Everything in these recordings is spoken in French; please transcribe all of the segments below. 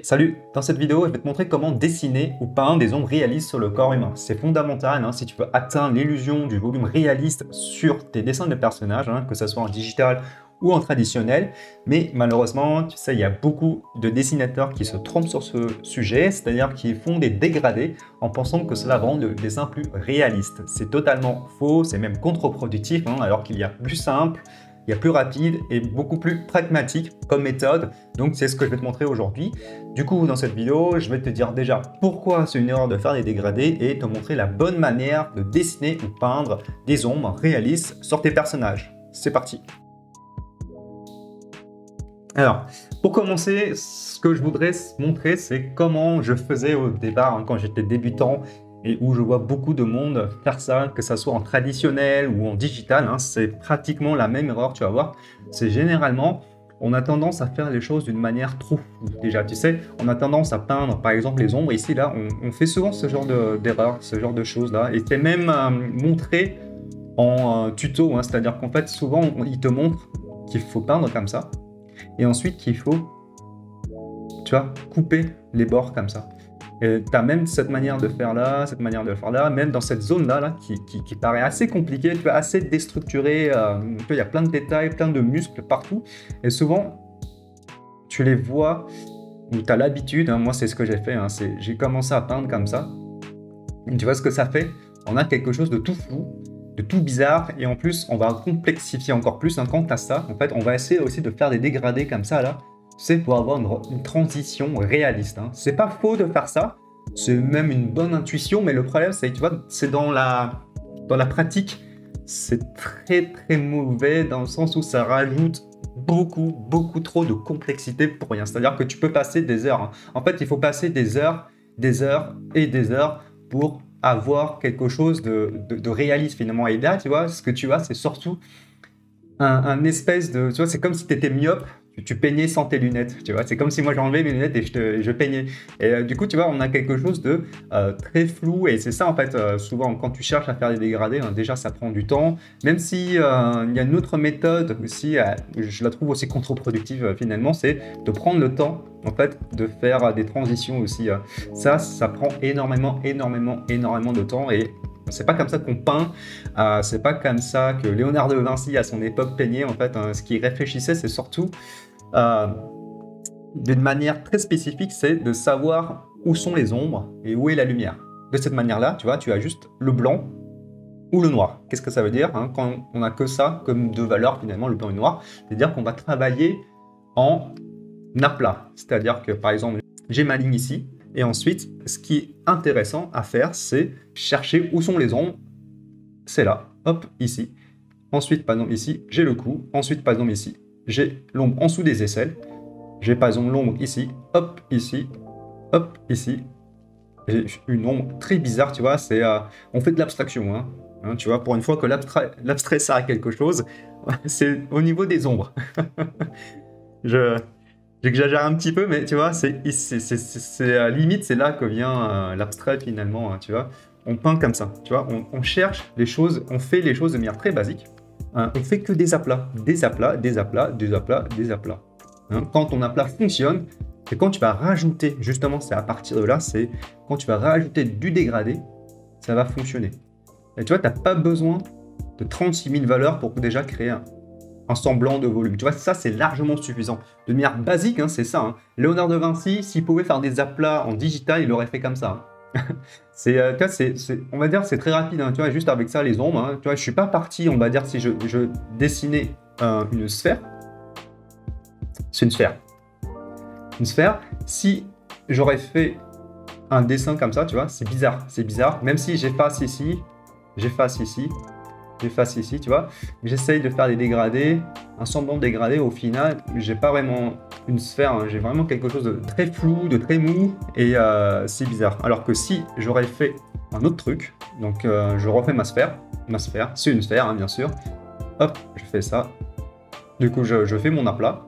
Salut, dans cette vidéo, je vais te montrer comment dessiner ou peindre des ombres réalistes sur le corps humain. C'est fondamental si tu veux atteindre l'illusion du volume réaliste sur tes dessins de personnages, que ce soit en digital ou en traditionnel. Mais malheureusement, tu sais, il y a beaucoup de dessinateurs qui se trompent sur ce sujet, c'est-à-dire qui font des dégradés en pensant que cela rend le dessin plus réaliste. C'est totalement faux, c'est même contre-productif, alors qu'il y a plus simple, il y a plus rapide et beaucoup plus pragmatique comme méthode. Donc c'est ce que je vais te montrer aujourd'hui. Du coup, dans cette vidéo, je vais te dire déjà pourquoi c'est une erreur de faire des dégradés et te montrer la bonne manière de dessiner ou peindre des ombres réalistes sur tes personnages. C'est parti. Alors, pour commencer, ce que je voudrais montrer, c'est comment je faisais au départ quand j'étais débutant et où je vois beaucoup de monde faire ça, que ça soit en traditionnel ou en digital, c'est pratiquement la même erreur, tu vas voir. C'est généralement, on a tendance à faire les choses d'une manière trop floue. Déjà, tu sais, on a tendance à peindre, par exemple, les ombres. Ici, là, on fait souvent ce genre d'erreur, ce genre de choses-là. Et c'est même montré en tuto, c'est-à-dire qu'en fait, souvent, il te montre qu'il faut peindre comme ça. Et ensuite, qu'il faut, tu vois, couper les bords comme ça. Tu as même cette manière de faire là, cette manière de faire là, même dans cette zone-là qui paraît assez compliquée, tu vois, assez déstructurée. Il y a plein de détails, plein de muscles partout. Et souvent, tu les vois, ou tu as l'habitude, moi c'est ce que j'ai fait, j'ai commencé à peindre comme ça. Et tu vois ce que ça fait? On a quelque chose de tout flou, de tout bizarre, et en plus, on va complexifier encore plus quand tu as ça. En fait, on va essayer aussi de faire des dégradés comme ça, là. C'est pour avoir une transition réaliste. C'est pas faux de faire ça, c'est même une bonne intuition, mais le problème, c'est que tu vois, c'est dans la pratique, c'est très très mauvais dans le sens où ça rajoute beaucoup trop de complexité pour rien. C'est-à-dire que tu peux passer des heures. En fait, il faut passer des heures et des heures pour avoir quelque chose de réaliste finalement. Et là, tu vois, ce que tu as, c'est surtout un espèce de... Tu vois, c'est comme si tu étais myope, tu peignais sans tes lunettes, tu vois. C'est comme si moi j'enlevais mes lunettes et je peignais. Et du coup, tu vois, on a quelque chose de très flou. Et c'est ça, en fait, souvent, quand tu cherches à faire des dégradés, déjà, ça prend du temps. Même si il y a une autre méthode aussi, je la trouve aussi contre-productive finalement, c'est de prendre le temps, en fait, de faire des transitions aussi. Ça prend énormément de temps. Et c'est pas comme ça qu'on peint, c'est pas comme ça que Léonard de Vinci à son époque peignait. En fait, ce qu'il réfléchissait, c'est surtout d'une manière très spécifique, c'est de savoir où sont les ombres et où est la lumière. De cette manière-là, tu vois, tu as juste le blanc ou le noir. Qu'est-ce que ça veut dire quand on n'a que ça comme deux valeurs finalement, le blanc et le noir? C'est-à-dire qu'on va travailler en aplat. C'est-à-dire que par exemple, j'ai ma ligne ici, et ensuite, ce qui est intéressant à faire, c'est chercher où sont les ombres. C'est là, hop, ici. Ensuite, par exemple, ici, j'ai le cou. Ensuite, par exemple, ici, j'ai l'ombre en dessous des aisselles. J'ai par exemple l'ombre ici, hop, ici, hop, ici. J'ai une ombre très bizarre, tu vois, on fait de l'abstraction, tu vois, pour une fois que l'abstrait sert à quelque chose, c'est au niveau des ombres. J'exagère un petit peu, mais tu vois, limite, c'est là que vient l'abstrait finalement, tu vois. On peint comme ça, tu vois, on cherche les choses, on fait les choses de manière très basique. On fait que des aplats, des aplats, des aplats, des aplats, des aplats. Quand ton aplat fonctionne, c'est quand tu vas rajouter, justement, c'est à partir de là, c'est quand tu vas rajouter du dégradé, ça va fonctionner. Et tu vois, tu n'as pas besoin de 36 000 valeurs pour déjà créer un semblant de volume. Tu vois, ça, c'est largement suffisant. De manière basique, c'est ça. Léonard de Vinci, s'il pouvait faire des aplats en digital, il l'aurait fait comme ça. On va dire, c'est très rapide. Tu vois, juste avec ça, les ombres. Tu vois, je suis pas parti, on va dire, si je dessinais une sphère. C'est une sphère. Une sphère. Si j'aurais fait un dessin comme ça, tu vois, c'est bizarre. C'est bizarre. Même si j'efface ici, j'efface ici, j'efface ici, tu vois. J'essaye de faire des dégradés, un semblant de dégradé. Au final, j'ai pas vraiment une sphère, j'ai vraiment quelque chose de très flou, de très mou, et c'est bizarre. Alors que si j'aurais fait un autre truc, donc je refais ma sphère, c'est une sphère, bien sûr. Hop, je fais ça. Du coup, je fais mon aplat.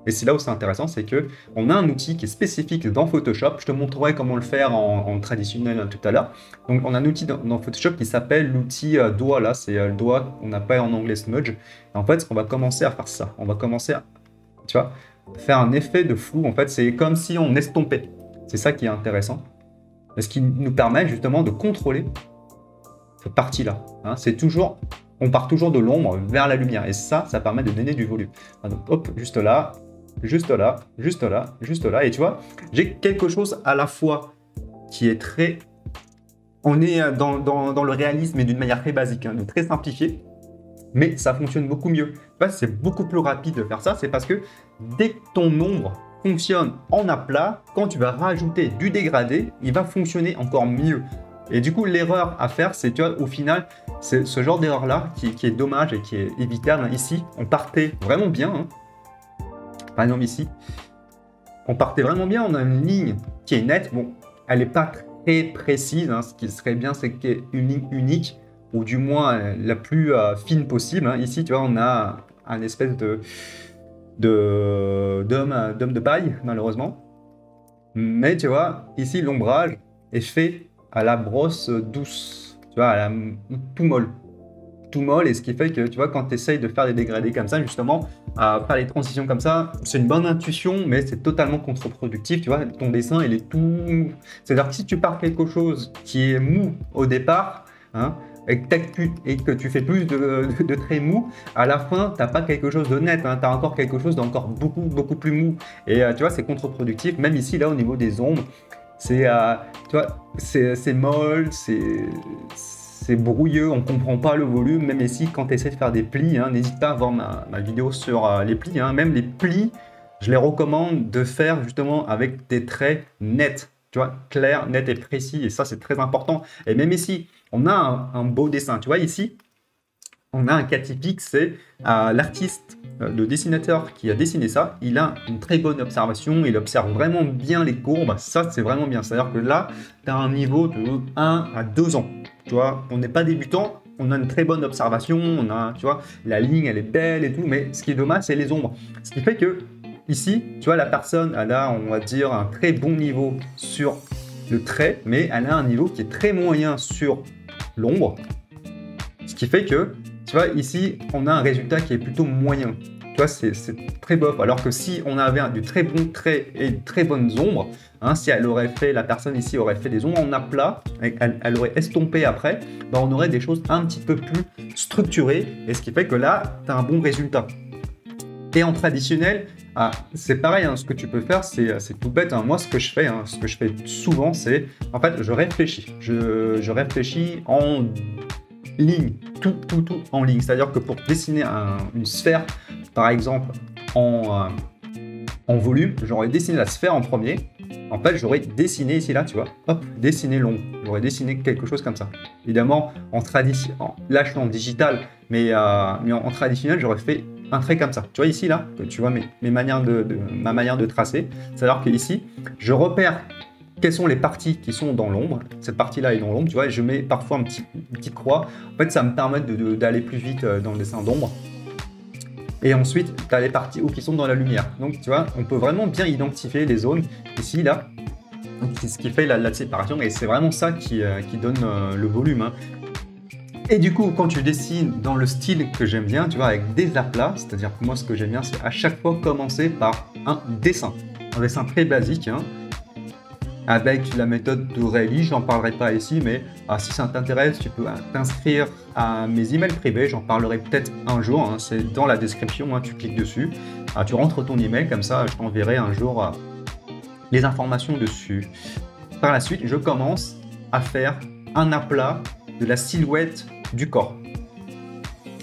Et c'est là où c'est intéressant, c'est que on a un outil qui est spécifique dans Photoshop. Je te montrerai comment le faire en traditionnel tout à l'heure. Donc, on a un outil dans Photoshop qui s'appelle l'outil doigt. Là, c'est le doigt qu'on appelle en anglais smudge. Et en fait, on va commencer à faire ça. On va commencer à, tu vois, faire un effet de flou. En fait, c'est comme si on estompait. C'est ça qui est intéressant. Et ce qui nous permet justement de contrôler cette partie-là. Hein. C'est toujours, on part toujours de l'ombre vers la lumière. Et ça permet de donner du volume. Donc, hop, juste là, juste là, juste là, juste là. Et tu vois, j'ai quelque chose à la fois qui est très... On est dans le réalisme et d'une manière très basique, hein, très simplifiée, mais ça fonctionne beaucoup mieux. C'est beaucoup plus rapide de faire ça, c'est parce que dès que ton ombre fonctionne en aplat, quand tu vas rajouter du dégradé, il va fonctionner encore mieux. Et du coup, l'erreur à faire, c'est, tu vois, au final, c'est ce genre d'erreur-là qui est dommage et qui est évitable. Ici, on partait vraiment bien. Hein. Par exemple, ici, on partait vraiment bien, on a une ligne qui est nette. Bon, elle n'est pas très précise, hein. Ce qui serait bien, c'est qu'il y ait une ligne unique, ou du moins la plus fine possible. Hein. Ici, tu vois, on a un espèce d'homme de paille, malheureusement. Mais tu vois, ici, l'ombrage est fait à la brosse douce, tu vois, tout molle. Tout molle, et ce qui fait que, tu vois, quand tu essayes de faire des dégradés comme ça, justement, à faire les transitions comme ça, c'est une bonne intuition, mais c'est totalement contre-productif, tu vois, ton dessin, il est tout... C'est-à-dire que si tu pars quelque chose qui est mou au départ, hein, et que tu fais plus de traits mous, à la fin, tu n'as pas quelque chose de net, hein, tu as encore quelque chose d'encore beaucoup plus mou. Et tu vois, c'est contre-productif, même ici, là, au niveau des ombres, c'est tu vois, c'est molle, c'est brouilleux, on ne comprend pas le volume, même ici, quand tu essaies de faire des plis, hein, n'hésite pas à voir ma vidéo sur les plis, hein, même les plis, je les recommande de faire justement avec des traits nets, tu vois, clairs, nets et précis, et ça, c'est très important. Et même ici, on a un beau dessin, tu vois, ici, on a un cas typique, c'est l'artiste, le dessinateur qui a dessiné ça, il a une très bonne observation, il observe vraiment bien les courbes, ça c'est vraiment bien, c'est-à-dire que là, tu as un niveau de 1 à 2 ans, tu vois, on n'est pas débutant, on a une très bonne observation, on a, tu vois, la ligne elle est belle et tout, mais ce qui est dommage, c'est les ombres, ce qui fait que ici, tu vois, la personne, elle a, on va dire, un très bon niveau sur le trait, mais elle a un niveau qui est très moyen sur l'ombre, ce qui fait que, tu vois, ici, on a un résultat qui est plutôt moyen. Tu vois, c'est très bof. Alors que si on avait du très bon trait et de très bonnes ombres, hein, si elle aurait fait, la personne ici aurait fait des ombres en aplat, elle aurait estompé après, ben on aurait des choses un petit peu plus structurées. Et ce qui fait que là, tu as un bon résultat. Et en traditionnel, c'est pareil, hein, ce que tu peux faire, c'est tout bête. Hein. Moi, ce que je fais souvent, c'est, en fait, je réfléchis. Je réfléchis en ligne, tout en ligne. C'est-à-dire que pour dessiner une sphère, par exemple, en volume, j'aurais dessiné la sphère en premier. En fait, j'aurais dessiné ici, là, tu vois, hop, dessiné l'ombre. J'aurais dessiné quelque chose comme ça. Évidemment, là, je suis en digital, mais en traditionnel, j'aurais fait un trait comme ça. Tu vois ici, là, tu vois ma manière de tracer. C'est-à-dire que ici, je repère quelles sont les parties qui sont dans l'ombre. Cette partie-là est dans l'ombre, tu vois, et je mets parfois une petite croix. En fait, ça me permet d'aller plus vite dans le dessin d'ombre. Et ensuite, tu as les parties qui sont dans la lumière. Donc, tu vois, on peut vraiment bien identifier les zones ici, là. C'est ce qui fait la séparation, et c'est vraiment ça qui donne le volume. Hein. Et du coup, quand tu dessines dans le style que j'aime bien, tu vois, avec des aplats, c'est-à-dire que moi, ce que j'aime bien, c'est à chaque fois commencer par un dessin très basique, hein, avec la méthode de Rayleigh, j'en parlerai pas ici, mais si ça t'intéresse, tu peux t'inscrire à mes emails privés, j'en parlerai peut-être un jour, hein, c'est dans la description, hein, tu cliques dessus, tu rentres ton email, comme ça je t'enverrai un jour les informations dessus. Par la suite, je commence à faire un aplat de la silhouette du corps.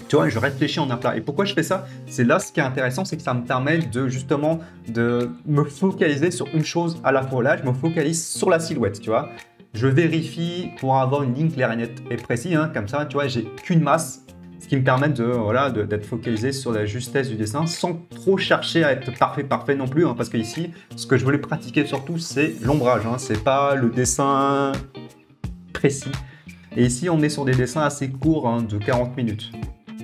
Tu vois, je réfléchis en aplat. Et pourquoi je fais ça? C'est là, ce qui est intéressant, c'est que ça me permet justement de me focaliser sur une chose à la fois. Là, je me focalise sur la silhouette, tu vois. Je vérifie pour avoir une ligne claire et nette et précise, hein, comme ça, tu vois, j'ai qu'une masse, ce qui me permet d'être focalisé sur la justesse du dessin sans trop chercher à être parfait non plus, hein, parce que ici, ce que je voulais pratiquer surtout, c'est l'ombrage, hein, c'est pas le dessin précis. Et ici, on est sur des dessins assez courts, hein, de 40 minutes.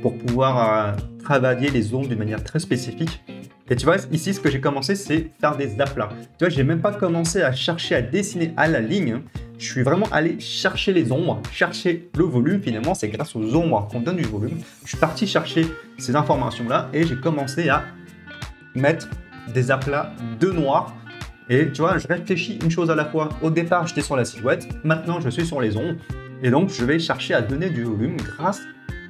Pour pouvoir travailler les ombres d'une manière très spécifique. Et tu vois, ici, ce que j'ai commencé, c'est faire des aplats. Tu vois, j'ai même pas commencé à chercher à dessiner à la ligne. Je suis vraiment allé chercher les ombres, chercher le volume. Finalement, c'est grâce aux ombres qu'on donne du volume. Je suis parti chercher ces informations-là et j'ai commencé à mettre des aplats de noir. Et tu vois, je réfléchis une chose à la fois. Au départ, j'étais sur la silhouette. Maintenant, je suis sur les ombres. Et donc, je vais chercher à donner du volume grâce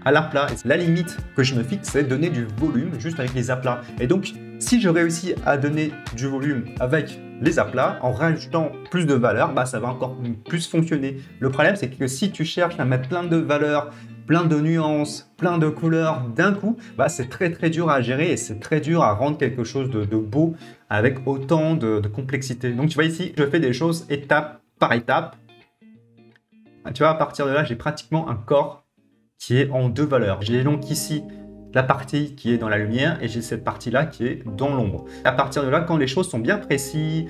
à l'aplat. La limite que je me fixe, c'est donner du volume juste avec les aplats. Et donc, si je réussis à donner du volume avec les aplats, en rajoutant plus de valeur, bah, ça va encore plus fonctionner. Le problème, c'est que si tu cherches à mettre plein de valeurs, plein de nuances, plein de couleurs d'un coup, bah, c'est très dur à gérer et c'est très dur à rendre quelque chose de beau avec autant de complexité. Donc tu vois ici, je fais des choses étape par étape. Tu vois, à partir de là, j'ai pratiquement un corps qui est en deux valeurs. J'ai donc ici la partie qui est dans la lumière et j'ai cette partie-là qui est dans l'ombre. À partir de là, quand les choses sont bien précises,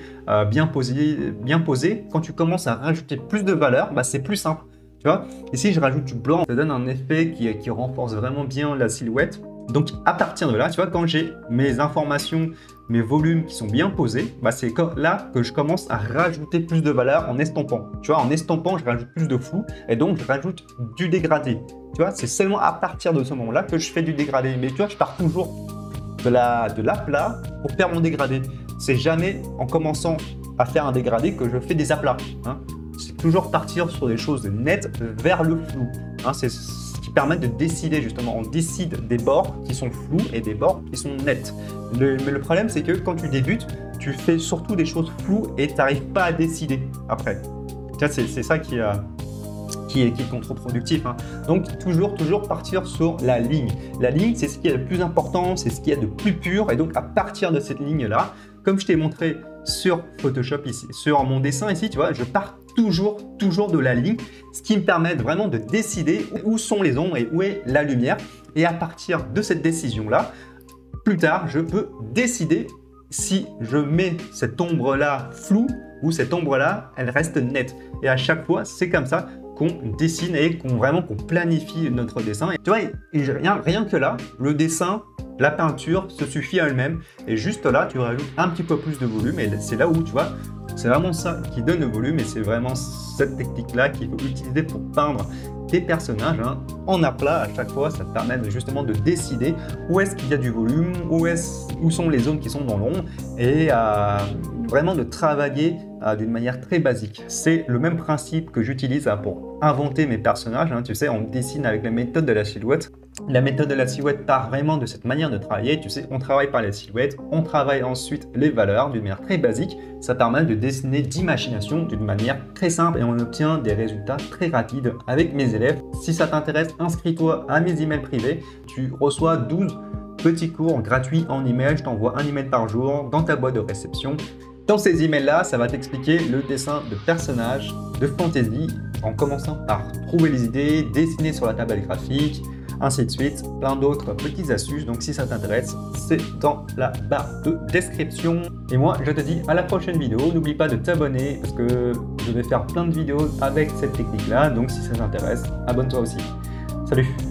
bien posées, quand tu commences à rajouter plus de valeur, bah, c'est plus simple. Tu vois, ici, je rajoute du blanc, ça donne un effet qui renforce vraiment bien la silhouette. Donc, à partir de là, tu vois, quand j'ai mes informations, mes volumes qui sont bien posés, bah, c'est là que je commence à rajouter plus de valeur en estampant. Tu vois, en estampant, je rajoute plus de flou et donc je rajoute du dégradé. Tu vois, c'est seulement à partir de ce moment-là que je fais du dégradé. Mais tu vois, je pars toujours de l'aplat pour faire mon dégradé. C'est jamais en commençant à faire un dégradé que je fais des aplats. Hein. C'est toujours partir sur des choses nettes vers le flou. Hein, c'est ce qui permet de décider justement. On décide des bords qui sont flous et des bords qui sont nets. Mais le problème, c'est que quand tu débutes, tu fais surtout des choses floues et tu n'arrives pas à décider après. C'est ça qui est contre-productif. Hein. Donc, toujours partir sur la ligne. La ligne, c'est ce qui est le plus important, c'est ce qui est de plus pur. Et donc, à partir de cette ligne-là, comme je t'ai montré sur Photoshop ici, sur mon dessin ici, tu vois, je pars toujours de la ligne, ce qui me permet vraiment de décider où sont les ombres et où est la lumière. Et à partir de cette décision-là, plus tard, je peux décider si je mets cette ombre-là floue ou cette ombre-là, elle reste nette. Et à chaque fois, c'est comme ça qu'on dessine et qu'on planifie notre dessin. Et tu vois, rien que là, le dessin, la peinture se suffit à elle-même. Et juste là, tu rajoutes un petit peu plus de volume. Et c'est là où, tu vois, c'est vraiment ça qui donne le volume. Et c'est vraiment cette technique-là qu'il faut utiliser pour peindre des personnages hein, en aplat. À chaque fois, ça te permet justement de décider où est-ce qu'il y a du volume, où sont les zones qui sont dans l'ombre. Et vraiment de travailler d'une manière très basique. C'est le même principe que j'utilise pour inventer mes personnages. Hein. Tu sais, on dessine avec la méthode de la silhouette. La méthode de la silhouette part vraiment de cette manière de travailler. Tu sais, on travaille par les silhouettes, on travaille ensuite les valeurs d'une manière très basique. Ça permet de dessiner d'imagination d'une manière très simple et on obtient des résultats très rapides avec mes élèves. Si ça t'intéresse, inscris-toi à mes emails privés. Tu reçois 12 petits cours gratuits en email. Je t'envoie un email par jour dans ta boîte de réception. Dans ces emails-là, ça va t'expliquer le dessin de personnages de fantasy en commençant par trouver les idées, dessiner sur la tablette graphique, ainsi de suite, plein d'autres petites astuces. Donc si ça t'intéresse, c'est dans la barre de description. Et moi, je te dis à la prochaine vidéo. N'oublie pas de t'abonner parce que je vais faire plein de vidéos avec cette technique-là. Donc si ça t'intéresse, abonne-toi aussi. Salut!